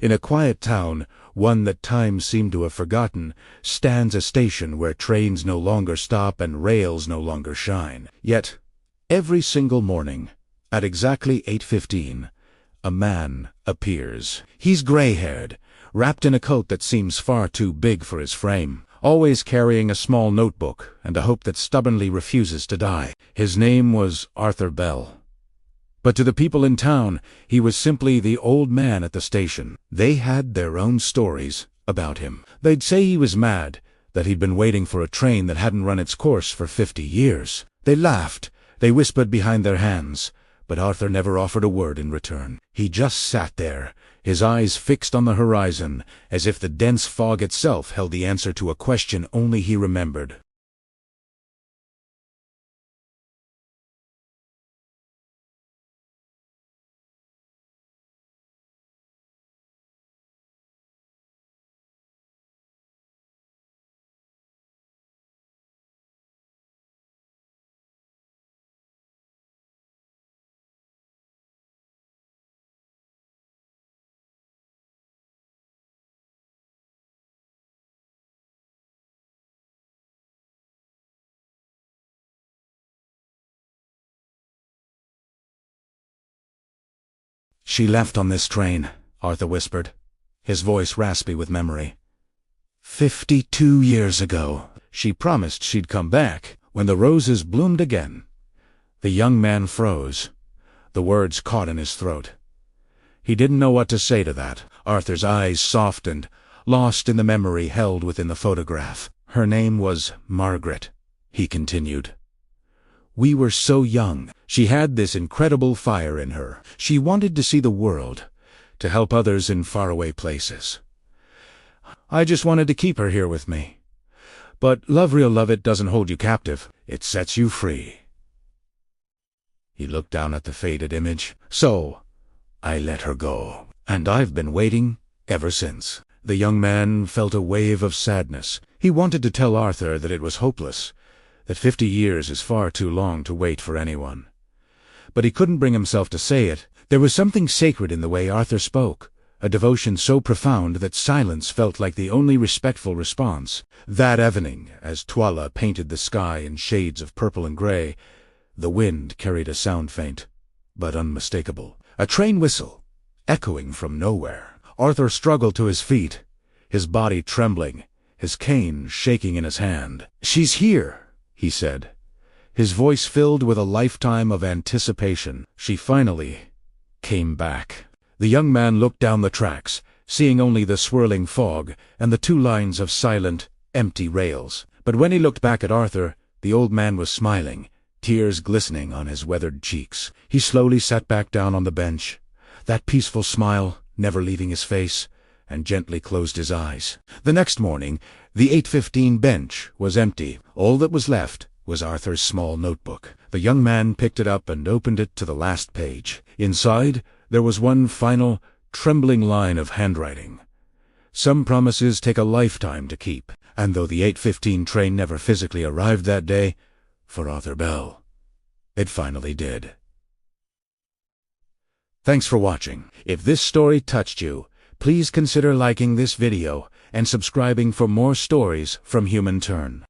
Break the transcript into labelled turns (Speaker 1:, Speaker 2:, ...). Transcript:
Speaker 1: In a quiet town, one that time seemed to have forgotten, stands a station where trains no longer stop and rails no longer shine. Yet, every single morning, at exactly 8:15, a man appears. He's gray-haired, wrapped in a coat that seems far too big for his frame, always carrying a small notebook and a hope that stubbornly refuses to die. His name was Arthur Bell. But to the people in town, he was simply the old man at the station. They had their own stories about him. They'd say he was mad, that he'd been waiting for a train that hadn't run its course for 50 years. They laughed, they whispered behind their hands, but Arthur never offered a word in return. He just sat there, his eyes fixed on the horizon, as if the dense fog itself held the answer to a question only he remembered. "She left on this train," Arthur whispered, his voice raspy with memory. 52 years ago. She promised she'd come back when the roses bloomed again. The young man froze. The words caught in his throat. He didn't know what to say to that. Arthur's eyes softened, lost in the memory held within the photograph. "Her name was Margaret," he continued. "We were so young. She had this incredible fire in her. She wanted to see the world, to help others in faraway places. I just wanted to keep her here with me. But real love, it doesn't hold you captive. It sets you free." He looked down at the faded image. "So, I let her go. And I've been waiting ever since." The young man felt a wave of sadness. He wanted to tell Arthur that it was hopeless, that 50 years is far too long to wait for anyone. But he couldn't bring himself to say it. There was something sacred in the way Arthur spoke, a devotion so profound that silence felt like the only respectful response. That evening, as Twala painted the sky in shades of purple and gray, the wind carried a sound faint, but unmistakable. A train whistle, echoing from nowhere. Arthur struggled to his feet, his body trembling, his cane shaking in his hand. "She's here," he said, his voice filled with a lifetime of anticipation. She finally came back. The young man looked down the tracks, seeing only the swirling fog and the 2 lines of silent, empty rails. But when he looked back at Arthur, the old man was smiling, tears glistening on his weathered cheeks. He slowly sat back down on the bench, that peaceful smile never leaving his face, and gently closed his eyes. The next morning, the 8:15 bench was empty. All that was left was Arthur's small notebook. The young man picked it up and opened it to the last page. Inside, there was one final, trembling line of handwriting. "Some promises take a lifetime to keep." And though the 8:15 train never physically arrived that day, for Arthur Bell, it finally did. Thanks for watching. If this story touched you, please consider liking this video and subscribing for more stories from Human Turn.